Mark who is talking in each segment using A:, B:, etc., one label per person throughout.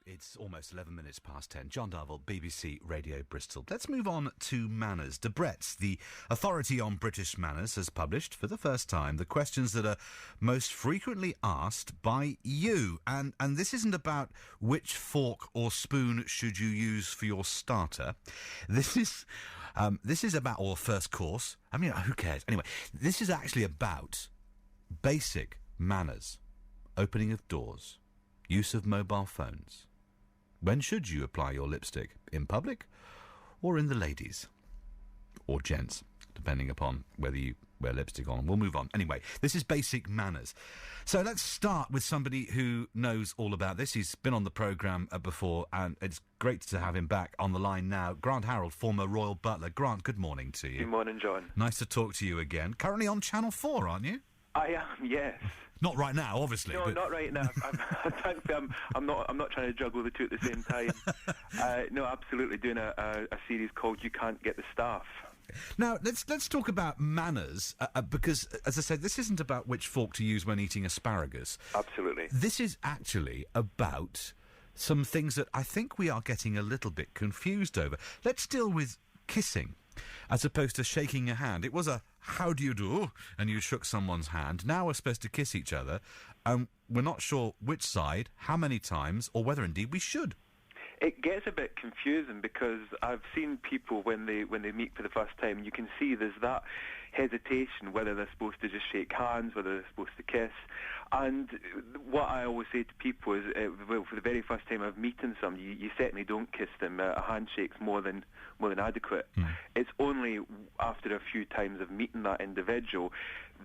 A: It's almost 11 minutes past 10. John Darvall, BBC Radio Bristol. Let's move on to manners. Debrett's, the authority on British manners, has published for the first time the questions that are most frequently asked by you. And this isn't about which fork or spoon should you use for your starter. This is about, or first course. I mean, who cares? Anyway, this is actually about basic manners. Opening of doors. Use of mobile phones. When should you apply your lipstick? In public or in the ladies? Or gents, depending upon whether you wear lipstick on. We'll move on. Anyway, this is basic manners. So let's start with somebody who knows all about this. He's been on the programme before, and it's great to have him back on the line now. Grant Harrold, former Royal Butler. Grant, good morning to you.
B: Good morning, John.
A: Nice to talk to you again. Currently on Channel 4, aren't you?
B: I am, yes.
A: Not right now, obviously.
B: No, not right now. I'm not trying to juggle the two at the same time. No, absolutely, doing a series called "You Can't Get the Staff."
A: Now, let's talk about manners, because, as I said, this isn't about which fork to use when eating asparagus.
B: Absolutely.
A: This is actually about some things that I think we are getting a little bit confused over. Let's deal with kissing, as opposed to shaking a hand. It was a "how do you do?" and you shook someone's hand. Now we're supposed to kiss each other, and we're not sure which side, how many times, or whether indeed we should.
B: It gets a bit confusing because I've seen people when they meet for the first time, you can see there's that hesitation whether they're supposed to just shake hands, whether they're supposed to kiss. And what I always say to people is, for the very first time of meeting somebody, you certainly don't kiss them. A handshake's more than adequate. It's only after a few times of meeting that individual,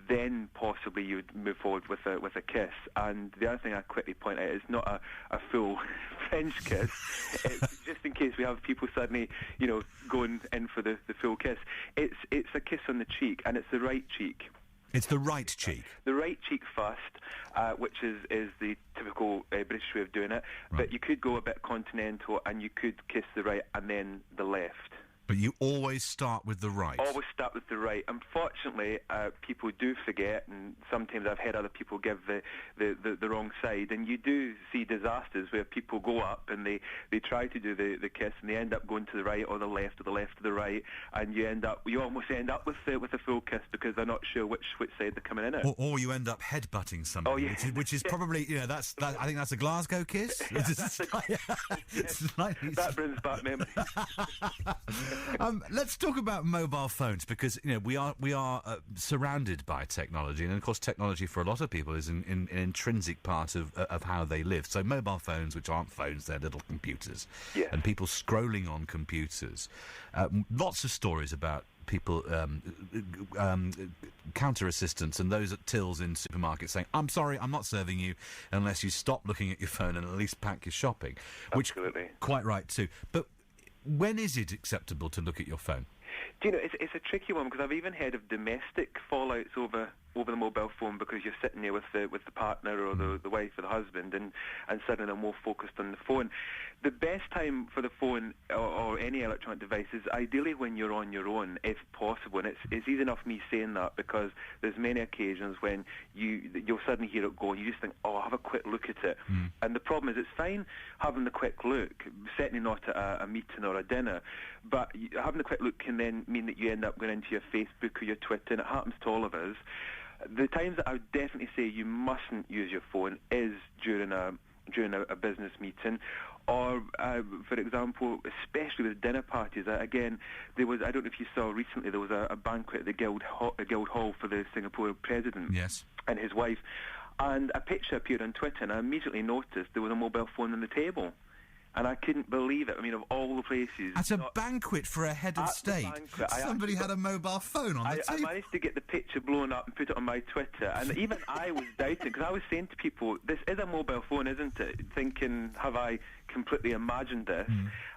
B: then possibly you would move forward with a kiss. And the other thing I quickly point out is not a full French kiss. It's just in case we have people suddenly, going in for the full kiss. It's a kiss on the cheek, and it's the right cheek.
A: It's the right cheek.
B: The right cheek first, which is the typical British way of doing it. Right. But you could go a bit continental, and you could kiss the right and then the left.
A: But you always start with the right.
B: Always start with the right. Unfortunately, people do forget, and sometimes I've heard other people give the wrong side, and you do see disasters where people go up and they try to do the kiss, and they end up going to the right or the left to the right, and you almost end up with a full kiss because they're not sure which side they're coming in at.
A: Or you end up headbutting somebody, which is probably, I think that's a Glasgow kiss.
B: That brings back memories.
A: Let's talk about mobile phones, because we are surrounded by technology, and of course technology for a lot of people is an intrinsic part of how they live. So mobile phones, which aren't phones, they're little computers, and people scrolling on computers. Lots of stories about people, counter assistants and those at tills in supermarkets saying, "I'm sorry, I'm not serving you unless you stop looking at your phone and at least pack your shopping."
B: Absolutely.
A: Which, quite right too. But when is it acceptable to look at your phone?
B: Do you know, it's a tricky one, because I've even heard of domestic fallouts over the mobile phone, because you're sitting there with the partner or the wife or the husband, and suddenly they're more focused on the phone. The best time for the phone or any electronic device is ideally when you're on your own, if possible. And it's easy enough me saying that, because there's many occasions when you'll suddenly hear it go, and you just think, "Oh, I'll have a quick look at it." And the problem is, it's fine having the quick look, certainly not at a meeting or a dinner, but having the quick look can then mean that you end up going into your Facebook or your Twitter, and it happens to all of us. The times that I would definitely say you mustn't use your phone is during a business meeting, or for example, especially with dinner parties. Again, there was, I don't know if you saw recently, there was a banquet at the Guildhall for the Singapore president, and his wife, and a picture appeared on Twitter, and I immediately noticed there was a mobile phone on the table. And I couldn't believe it. I mean, of all the places...
A: At a banquet for a head of state, somebody had a mobile phone on the table.
B: I managed to get the picture blown up and put it on my Twitter. And even I was doubting, because I was saying to people, this is a mobile phone, isn't it? Thinking, have I completely imagined this?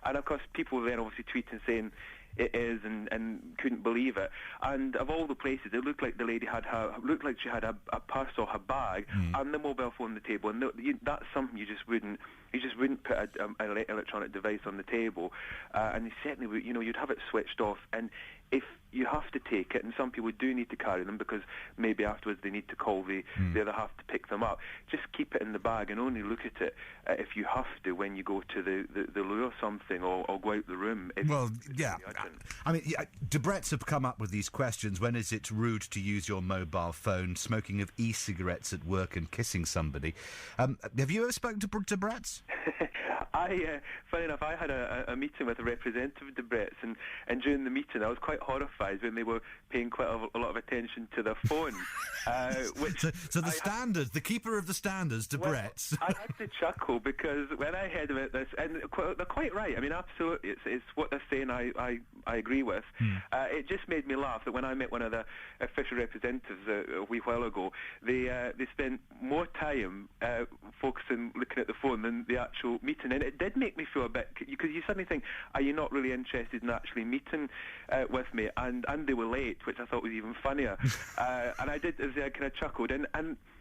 B: And of course, people then obviously tweeting saying, it is, and couldn't believe it. And of all the places, it looked like the lady looked like she had a purse or her bag and the mobile phone on the table. And that's something you just wouldn't put an electronic device on the table. And certainly, you'd have it switched off. And if you have to take it, and some people do need to carry them because maybe afterwards they need to call the other half to pick them up, just keep it in the bag and only look at it if you have to when you go to the loo or something, or go out the room.
A: Well, yeah. I mean, Debrett's have come up with these questions. When is it rude to use your mobile phone? Smoking of e-cigarettes at work and kissing somebody. Have you ever spoken to Debrett's?
B: Funny enough, I had a meeting with a representative of Debrett's, and during the meeting I was quite horrified when they were paying quite a lot of attention to their phone.
A: So the standards, the keeper of the standards, Debrett's.
B: Well, I had to chuckle because when I heard about this, and they're quite right, I mean, absolutely, it's what they're saying I agree with. It just made me laugh that when I met one of the official representatives a wee while ago, they spent more time focusing, looking at the phone than the actual meeting, and it did make me feel a bit, because you suddenly think, are you not really interested in actually meeting with me? And they were late, which I thought was even funnier. And I did, I kind of chuckled, and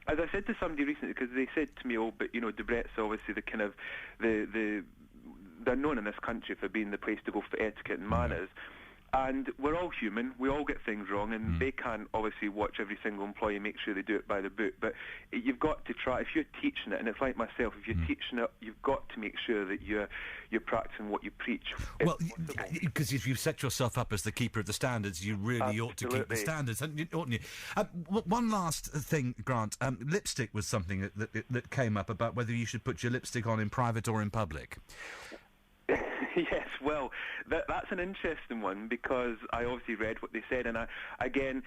B: as I said to somebody recently, because they said to me, oh, but Debrett's obviously the kind of they're known in this country for being the place to go for etiquette and manners. And we're all human, we all get things wrong, and they can't obviously watch every single employee and make sure they do it by the book. But you've got to try, if you're teaching it, and it's like myself, if you're teaching it, you've got to make sure that you're practicing what you preach.
A: Well, because if you set yourself up as the keeper of the standards, you really ought to keep the standards, oughtn't you? One last thing, Grant. Lipstick was something that came up about whether you should put your lipstick on in private or in public.
B: Yes, well, that's an interesting one, because I obviously read what they said, and again,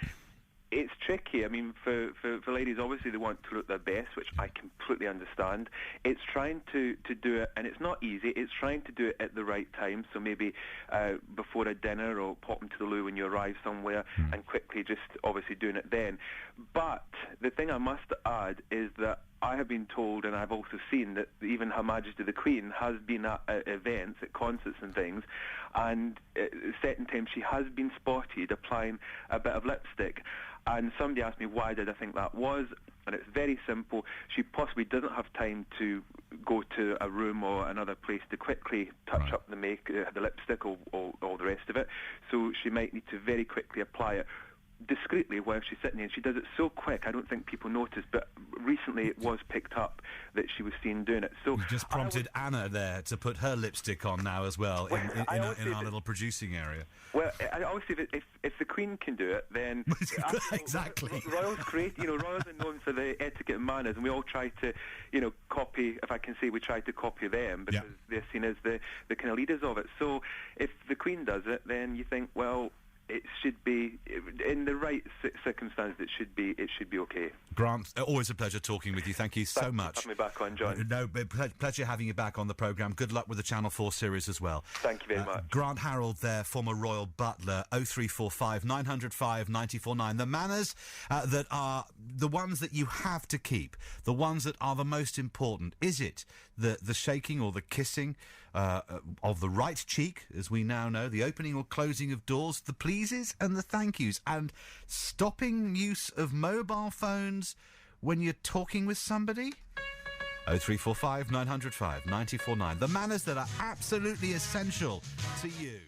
B: it's tricky. I mean, for ladies, obviously they want to look their best, which I completely understand. It's trying to do it, and it's not easy, it's trying to do it at the right time, so maybe before a dinner, or pop into the loo when you arrive somewhere, and quickly just obviously doing it then. But the thing I must add is that I have been told, and I've also seen, that even Her Majesty the Queen has been at events, at concerts and things, and at certain times she has been spotted applying a bit of lipstick. And somebody asked me why did I think that was, and it's very simple. She possibly doesn't have time to go to a room or another place to quickly touch up the lipstick or all the rest of it, so she might need to very quickly apply it discreetly while she's sitting there, and she does it so quick I don't think people notice, but recently it was picked up that she was seen doing it. So
A: you just prompted Anna there to put her lipstick on now as well, in our little producing area.
B: Well, I always say that if the Queen can do it, then
A: exactly.
B: Royals Royals are known for the etiquette and manners, and we all try to copy, if I can say, we try to copy them, because they're seen as the kind of leaders of it. So if the Queen does it, then you think, well, it should be, in the right circumstances, it should be okay.
A: Grant, always a pleasure talking with you. Thank you so much.
B: Thanks for having me back on, John.
A: No, pleasure having you back on the programme. Good luck with the Channel 4 series as well.
B: Thank you very much.
A: Grant Harrold there, former Royal Butler, 0345 905 949. The manners that are the ones that you have to keep, the ones that are the most important. Is it the shaking or the kissing of the right cheek, as we now know, the opening or closing of doors, the pleases and the thank yous, and stopping use of mobile phones when you're talking with somebody? 0345 905 949. The manners that are absolutely essential to you.